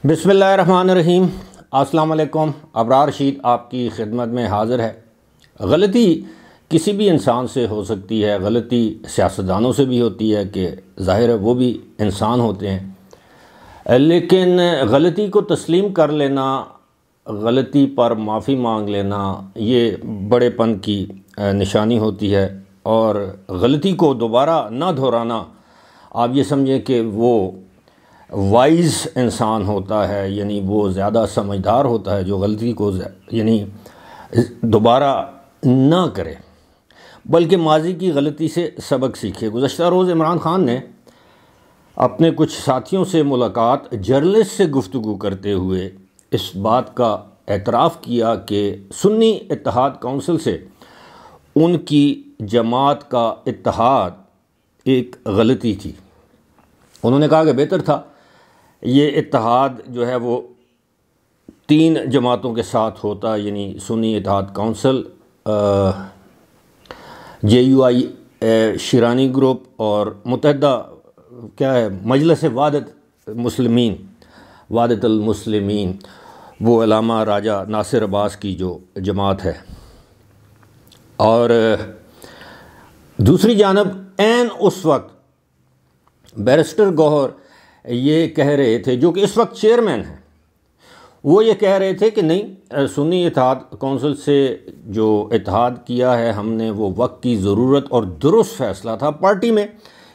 بسم اللہ الرحمن الرحیم۔ السلام علیکم۔ ابرار رشید آپ کی خدمت میں حاضر ہے۔ غلطی کسی بھی انسان سے ہو سکتی ہے، غلطی سیاستدانوں سے بھی ہوتی ہے کہ ظاہر ہے وہ بھی انسان ہوتے ہیں، لیکن غلطی کو تسلیم کر لینا، غلطی پر معافی مانگ لینا، یہ بڑے پن کی نشانی ہوتی ہے، اور غلطی کو دوبارہ نہ دہرانا آپ یہ سمجھیں کہ وہ وائز انسان ہوتا ہے، یعنی وہ زیادہ سمجھدار ہوتا ہے جو غلطی کو یعنی دوبارہ نہ کرے بلکہ ماضی کی غلطی سے سبق سیکھے۔ گزشتہ روز عمران خان نے اپنے کچھ ساتھیوں سے ملاقات جرنلسٹ سے گفتگو کرتے ہوئے اس بات کا اعتراف کیا کہ سنی اتحاد کونسل سے ان کی جماعت کا اتحاد ایک غلطی تھی۔ انہوں نے کہا کہ بہتر تھا یہ اتحاد جو ہے وہ 3 جماعتوں کے ساتھ ہوتا، یعنی سنی اتحاد کونسل، JUI شیرانی گروپ اور متحدہ مجلس وحدت المسلمین، وہ علامہ راجہ ناصر عباس کی جو جماعت ہے۔ اور دوسری جانب عین اس وقت بیرسٹر گوہر یہ کہہ رہے تھے، جو کہ اس وقت چیئرمین ہیں، وہ یہ کہہ رہے تھے کہ نہیں، سنی اتحاد کونسل سے جو اتحاد کیا ہے ہم نے وہ وقت کی ضرورت اور درست فیصلہ تھا۔ پارٹی میں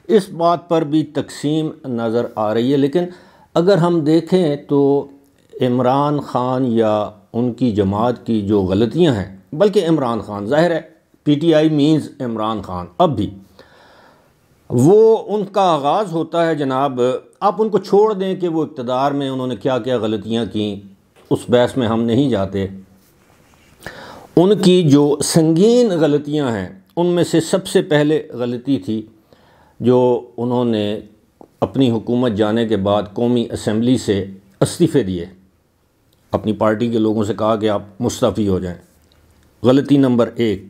اس بات پر بھی تقسیم نظر آ رہی ہے، لیکن اگر ہم دیکھیں تو عمران خان یا ان کی جماعت کی جو غلطیاں ہیں، بلکہ عمران خان، ظاہر ہے PTI مینز عمران خان، اب بھی وہ ان کا آغاز ہوتا ہے جناب، آپ ان کو چھوڑ دیں کہ وہ اقتدار میں انہوں نے کیا کیا غلطیاں کیں، اس بحث میں ہم نہیں جاتے۔ ان کی جو سنگین غلطیاں ہیں ان میں سے سب سے پہلے غلطی تھی جو انہوں نے اپنی حکومت جانے کے بعد قومی اسمبلی سے استعفے دیے، اپنی پارٹی کے لوگوں سے کہا کہ آپ مستعفی ہو جائیں، غلطی نمبر 1۔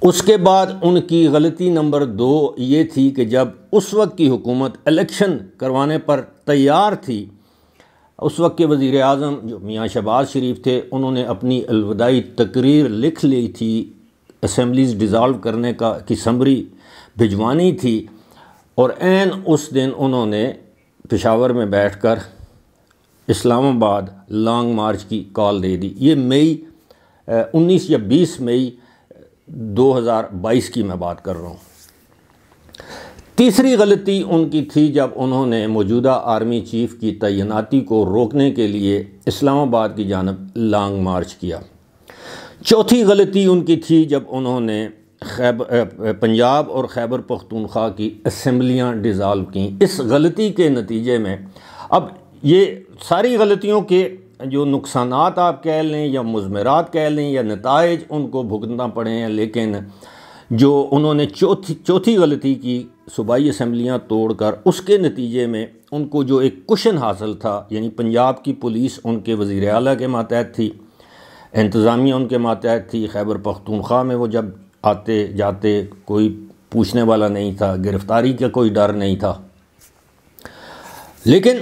اس کے بعد ان کی غلطی نمبر 2 یہ تھی کہ جب اس وقت کی حکومت الیکشن کروانے پر تیار تھی، اس وقت کے وزیر اعظم جو میاں شہباز شریف تھے، انہوں نے اپنی الوداعی تقریر لکھ لی تھی، اسمبلیز ڈیزالو کرنے کی سمری بھجوانی تھی، اور عین اس دن انہوں نے پشاور میں بیٹھ کر اسلام آباد لانگ مارچ کی کال دے دی۔ یہ 19 یا 20 مئی 2022 کی میں بات کر رہا ہوں۔ تیسری غلطی ان کی تھی جب انہوں نے موجودہ آرمی چیف کی تعیناتی کو روکنے کے لیے اسلام آباد کی جانب لانگ مارچ کیا۔ چوتھی غلطی ان کی تھی جب انہوں نے پنجاب اور خیبر پختونخوا کی اسمبلیاں ڈیزالو کیں۔ اس غلطی کے نتیجے میں اب یہ ساری غلطیوں کے جو نقصانات آپ کہہ لیں یا مضمرات کہہ لیں یا نتائج ان کو بھگتنا پڑے ہیں، لیکن جو انہوں نے چوتھی غلطی کی، صوبائی اسمبلیاں توڑ کر، اس کے نتیجے میں ان کو جو ایک کشن حاصل تھا، یعنی پنجاب کی پولیس ان کے وزیر اعلیٰ کے ماتحت تھی، انتظامیہ ان کے ماتحت تھی، خیبر پختونخوا میں وہ جب آتے جاتے کوئی پوچھنے والا نہیں تھا، گرفتاری کا کوئی ڈر نہیں تھا۔ لیکن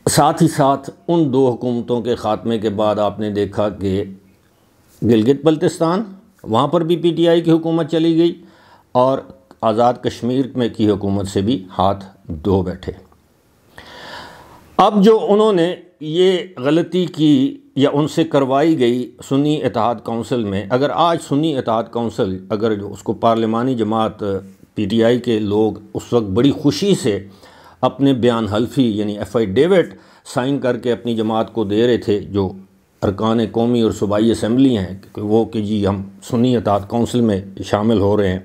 ساتھ ہی ساتھ ان 2 حکومتوں کے خاتمے کے بعد آپ نے دیکھا کہ گلگت بلتستان، وہاں پر بھی PTI کی حکومت چلی گئی، اور آزاد کشمیر میں کی حکومت سے بھی ہاتھ دھو بیٹھے۔ اب جو انہوں نے یہ غلطی کی یا ان سے کروائی گئی سنی اتحاد کونسل میں، اگر آج سنی اتحاد کونسل اگر اس کو پارلیمانی جماعت PTI کے لوگ اس وقت بڑی خوشی سے اپنے بیان حلفی یعنی ایفیڈیوٹ سائن کر کے اپنی جماعت کو دے رہے تھے، جو ارکان قومی اور صوبائی اسمبلی ہیں، کہ جی ہم سنی اتحاد کونسل میں شامل ہو رہے ہیں،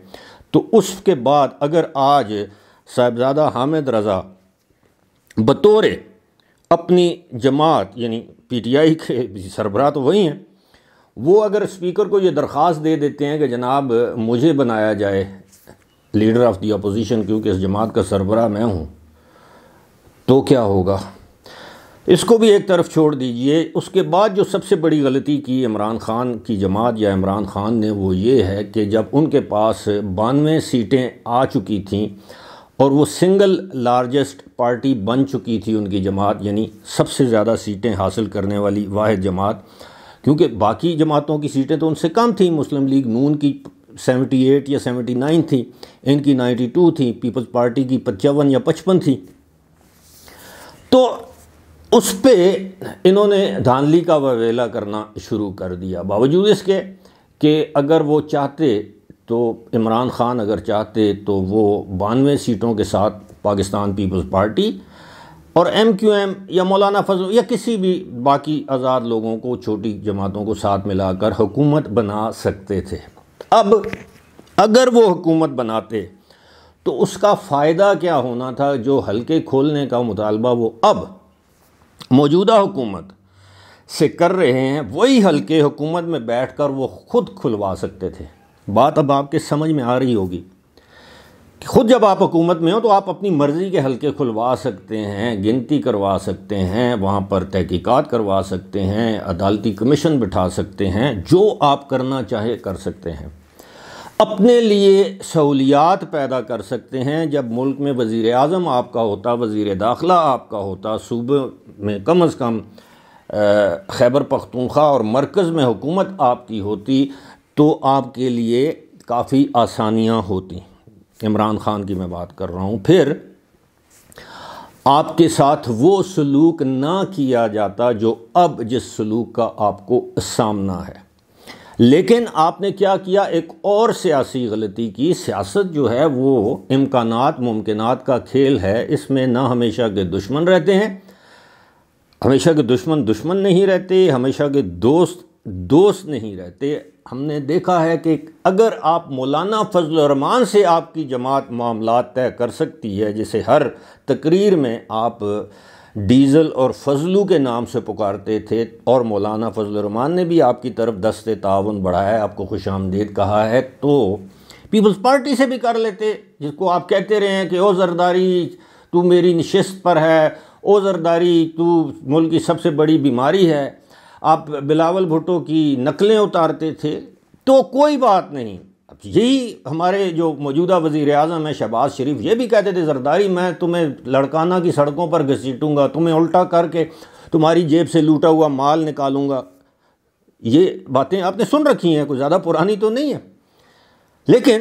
تو اس کے بعد اگر آج صاحبزادہ حامد رضا بطور اپنی جماعت یعنی PTI کے سربراہ تو وہی ہیں، وہ اگر اسپیکر کو یہ درخواست دے دیتے ہیں کہ جناب مجھے بنایا جائے لیڈر آف دی اپوزیشن کیونکہ اس جماعت کا سربراہ میں ہوں، تو کیا ہوگا؟ اس کو بھی ایک طرف چھوڑ دیجئے۔ اس کے بعد جو سب سے بڑی غلطی کی عمران خان کی جماعت یا عمران خان نے، وہ یہ ہے کہ جب ان کے پاس 92 سیٹیں آ چکی تھیں اور وہ سنگل لارجسٹ پارٹی بن چکی تھی ان کی جماعت، یعنی سب سے زیادہ سیٹیں حاصل کرنے والی واحد جماعت، کیونکہ باقی جماعتوں کی سیٹیں تو ان سے کم تھیں۔ مسلم لیگ نون کی 78 یا 79 تھی، ان کی 92 تھی، پیپلز پارٹی کی 55 یا 55 تھی۔ تو اس پہ انہوں نے دھاندلی کا وویلا کرنا شروع کر دیا، باوجود اس کے کہ اگر وہ چاہتے تو عمران خان اگر چاہتے تو وہ 92 سیٹوں کے ساتھ پاکستان پیپلز پارٹی اور ایم کیو ایم یا مولانا فضل یا کسی بھی باقی آزاد لوگوں کو، چھوٹی جماعتوں کو ساتھ ملا کر حکومت بنا سکتے تھے۔ اب اگر وہ حکومت بناتے تو اس کا فائدہ کیا ہونا تھا؟ جو حلقے کھولنے کا مطالبہ وہ اب موجودہ حکومت سے کر رہے ہیں، وہی حلقے حکومت میں بیٹھ کر وہ خود کھلوا سکتے تھے۔ بات اب آپ کے سمجھ میں آ رہی ہوگی کہ خود جب آپ حکومت میں ہو تو آپ اپنی مرضی کے حلقے کھلوا سکتے ہیں، گنتی کروا سکتے ہیں، وہاں پر تحقیقات کروا سکتے ہیں، عدالتی کمیشن بٹھا سکتے ہیں، جو آپ کرنا چاہے کر سکتے ہیں، اپنے لیے سہولیات پیدا کر سکتے ہیں۔ جب ملک میں وزیر اعظم آپ کا ہوتا، وزیر داخلہ آپ کا ہوتا، صوبے میں کم از کم خیبر پختونخوا اور مرکز میں حکومت آپ کی ہوتی تو آپ کے لیے کافی آسانیاں ہوتی۔ عمران خان کی میں بات کر رہا ہوں۔ پھر آپ کے ساتھ وہ سلوک نہ کیا جاتا جو اب جس سلوک کا آپ کو سامنا ہے۔ لیکن آپ نے کیا کیا؟ ایک اور سیاسی غلطی کی۔ سیاست جو ہے وہ امکانات ممکنات کا کھیل ہے، اس میں نہ ہمیشہ کے دشمن رہتے ہیں، ہمیشہ کے دشمن دشمن نہیں رہتے، ہمیشہ کے دوست دوست نہیں رہتے۔ ہم نے دیکھا ہے کہ اگر آپ مولانا فضل الرحمان سے آپ کی جماعت معاملات طے کر سکتی ہے، جسے ہر تقریر میں آپ ڈیزل اور فضلو کے نام سے پکارتے تھے، اور مولانا فضل الرحمان نے بھی آپ کی طرف دست تعاون بڑھایا ہے، آپ کو خوش آمدید کہا ہے، تو پیپلز پارٹی سے بھی کر لیتے، جس کو آپ کہتے رہے ہیں کہ او زرداری تو میری نشست پر ہے، او زرداری تو ملک کی سب سے بڑی بیماری ہے۔ آپ بلاول بھٹو کی نقلیں اتارتے تھے، تو کوئی بات نہیں۔ یہی ہمارے جو موجودہ وزیر اعظم ہیں شہباز شریف، یہ بھی کہتے تھے زرداری میں تمہیں لڑکانہ کی سڑکوں پر گھسیٹوں گا، تمہیں الٹا کر کے تمہاری جیب سے لوٹا ہوا مال نکالوں گا۔ یہ باتیں آپ نے سن رکھی ہیں، کوئی زیادہ پرانی تو نہیں ہے۔ لیکن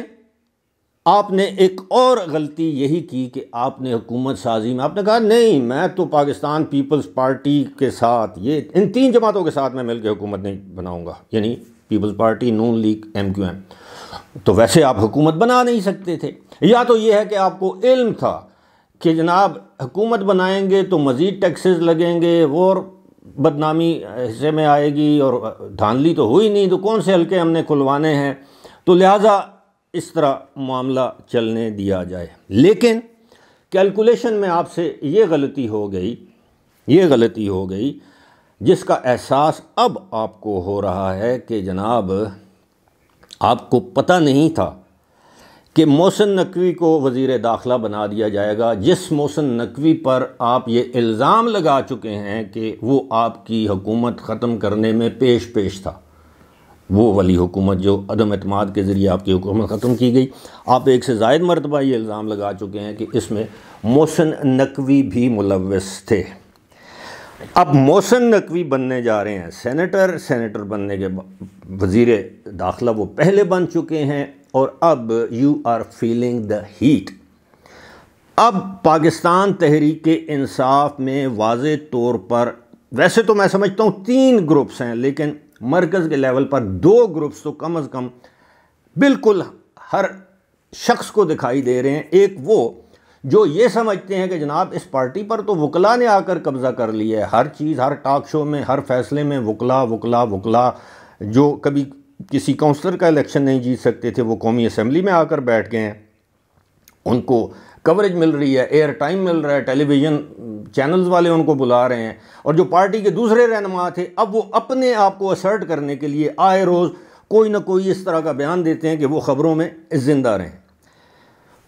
آپ نے ایک اور غلطی یہی کی کہ آپ نے حکومت سازی میں آپ نے کہا نہیں، میں تو پاکستان پیپلز پارٹی کے ساتھ، یہ ان تین جماعتوں کے ساتھ میں مل کے حکومت نہیں بناؤں گا، یعنی پیپلز پارٹی، نون لیگ، ایم کیو ایم۔ تو ویسے آپ حکومت بنا نہیں سکتے تھے، یا تو یہ ہے کہ آپ کو علم تھا کہ جناب حکومت بنائیں گے تو مزید ٹیکسز لگیں گے، وہ اور بدنامی حصے میں آئے گی، اور دھاندلی تو ہوئی نہیں، تو کون سے حلقے ہم نے کھلوانے ہیں، تو لہٰذا اس طرح معاملہ چلنے دیا جائے۔ لیکن کیلکولیشن میں آپ سے یہ غلطی ہو گئی جس کا احساس اب آپ کو ہو رہا ہے کہ جناب آپ کو پتہ نہیں تھا کہ محسن نقوی کو وزیر داخلہ بنا دیا جائے گا، جس محسن نقوی پر آپ یہ الزام لگا چکے ہیں کہ وہ آپ کی حکومت ختم کرنے میں پیش تھا، وہ والی حکومت جو عدم اعتماد کے ذریعے آپ کی حکومت ختم کی گئی۔ آپ ایک سے زائد مرتبہ یہ الزام لگا چکے ہیں کہ اس میں محسن نقوی بھی ملوث تھے۔ اب محسن نقوی بننے جا رہے ہیں سینیٹر بننے کے وزیر داخلہ وہ پہلے بن چکے ہیں، اور اب you are feeling the heat. اب پاکستان تحریک انصاف میں واضح طور پر، ویسے تو میں سمجھتا ہوں 3 گروپس ہیں، لیکن مرکز کے لیول پر 2 گروپس تو کم از کم بالکل ہر شخص کو دکھائی دے رہے ہیں۔ ایک وہ جو یہ سمجھتے ہیں کہ جناب اس پارٹی پر تو وکلا نے آ کر قبضہ کر لیا ہے، ہر چیز، ہر ٹاک شو میں، ہر فیصلے میں وکلا جو کبھی کسی کونسلر کا الیکشن نہیں جیت سکتے تھے، وہ قومی اسمبلی میں آ کر بیٹھ گئے ہیں، ان کو کوریج مل رہی ہے، ایئر ٹائم مل رہا ہے، ٹیلی ویژن چینلز والے ان کو بلا رہے ہیں، اور جو پارٹی کے دوسرے رہنما تھے اب وہ اپنے آپ کو اسرٹ کرنے کے لیے آئے روز کوئی نہ کوئی اس طرح کا بیان دیتے ہیں کہ وہ خبروں میں زندہ رہیں۔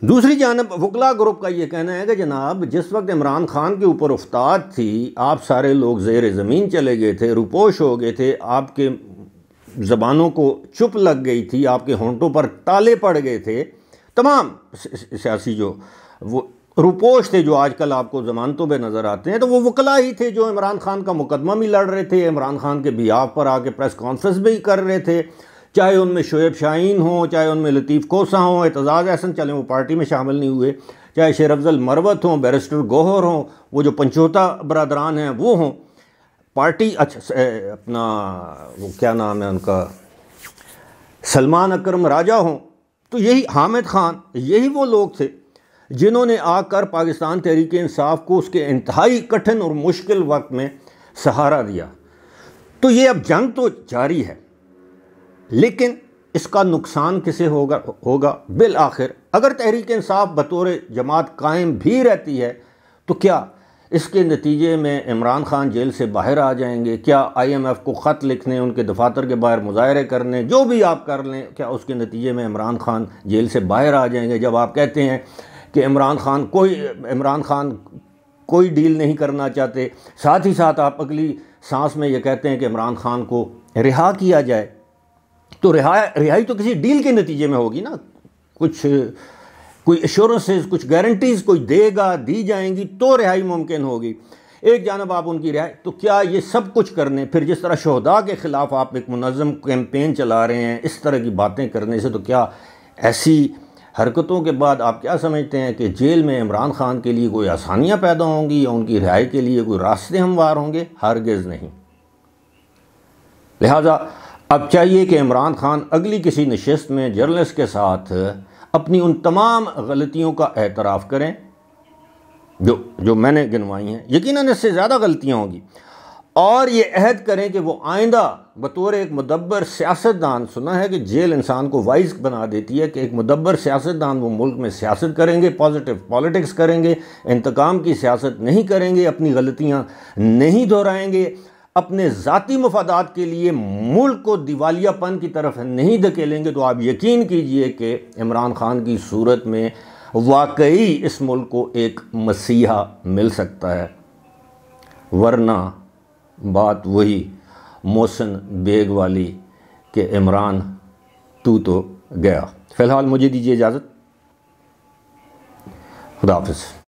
دوسری جانب وکلا گروپ کا یہ کہنا ہے کہ جناب جس وقت عمران خان کے اوپر افتاد تھی، آپ سارے لوگ زیر زمین چلے گئے تھے، روپوش ہو گئے تھے، آپ کے زبانوں کو چپ لگ گئی تھی، آپ کے ہونٹوں پر تالے پڑ گئے تھے، تمام سیاسی جو وہ روپوش تھے جو آج کل آپ کو ضمانتوں پہ نظر آتے ہیں، تو وہ وکلا ہی تھے جو عمران خان کا مقدمہ بھی لڑ رہے تھے، عمران خان کے بیاف پر آ کے پریس کانفرنس بھی کر رہے تھے، چاہے ان میں شعیب شاہین ہوں، چاہے ان میں لطیف کوسا ہوں، اعتزاز احسن، چلیں وہ پارٹی میں شامل نہیں ہوئے، چاہے شیر افضل مروت ہوں، بیرسٹر گوہر ہوں، وہ جو پنچوتا برادران ہیں وہ ہوں، پارٹی اپنا وہ کیا نام ہے ان کا، سلمان اکرم راجہ ہوں، تو یہی حامد خان، یہی وہ لوگ تھے جنہوں نے آ کر پاکستان تحریک انصاف کو اس کے انتہائی کٹھن اور مشکل وقت میں سہارا دیا۔ تو یہ اب جنگ تو جاری ہے، لیکن اس کا نقصان کسے ہوگا بالآخر؟ اگر تحریک انصاف بطور جماعت قائم بھی رہتی ہے تو کیا اس کے نتیجے میں عمران خان جیل سے باہر آ جائیں گے؟ کیا IMF کو خط لکھنے، ان کے دفاتر کے باہر مظاہرے کرنے، جو بھی آپ کر لیں، کیا اس کے نتیجے میں عمران خان جیل سے باہر آ جائیں گے؟ جب آپ کہتے ہیں کہ عمران خان کوئی ڈیل نہیں کرنا چاہتے، ساتھ ہی ساتھ آپ اگلی سانس میں یہ کہتے ہیں کہ عمران خان کو رہا کیا جائے، تو رہائی تو کسی ڈیل کے نتیجے میں ہوگی نا، کوئی ایشورنسز، کچھ گارنٹیز کوئی دے گا، دی جائیں گی تو رہائی ممکن ہوگی۔ ایک جانب آپ ان کی رہائی، تو کیا یہ سب کچھ کرنے، پھر جس طرح شہداء کے خلاف آپ ایک منظم کیمپین چلا رہے ہیں، اس طرح کی باتیں کرنے سے، تو کیا ایسی حرکتوں کے بعد آپ کیا سمجھتے ہیں کہ جیل میں عمران خان کے لیے کوئی آسانیاں پیدا ہوں گی یا ان کی رہائی کے لیے کوئی راستے ہموار ہوں گے؟ ہرگز نہیں۔ لہٰذا اب چاہیے کہ عمران خان اگلی کسی نشست میں جرنلسٹ کے ساتھ اپنی ان تمام غلطیوں کا اعتراف کریں جو میں نے گنوائی ہیں، یقیناً اس سے زیادہ غلطیاں ہوں گی، اور یہ عہد کریں کہ وہ آئندہ بطور ایک مدبر سیاستدان، سنا ہے کہ جیل انسان کو وائز بنا دیتی ہے، کہ ایک مدبر سیاستدان وہ ملک میں سیاست کریں گے، پازیٹیو پالیٹکس کریں گے، انتقام کی سیاست نہیں کریں گے، اپنی غلطیاں نہیں دہرائیں گے، اپنے ذاتی مفادات کے لیے ملک کو دیوالیہ پن کی طرف نہیں دھکیلیں گے، تو آپ یقین کیجئے کہ عمران خان کی صورت میں واقعی اس ملک کو ایک مسیحا مل سکتا ہے، ورنہ بات وہی محسن بیگ والی کہ عمران تو گیا۔ فی الحال مجھے دیجیے اجازت، خدا حافظ۔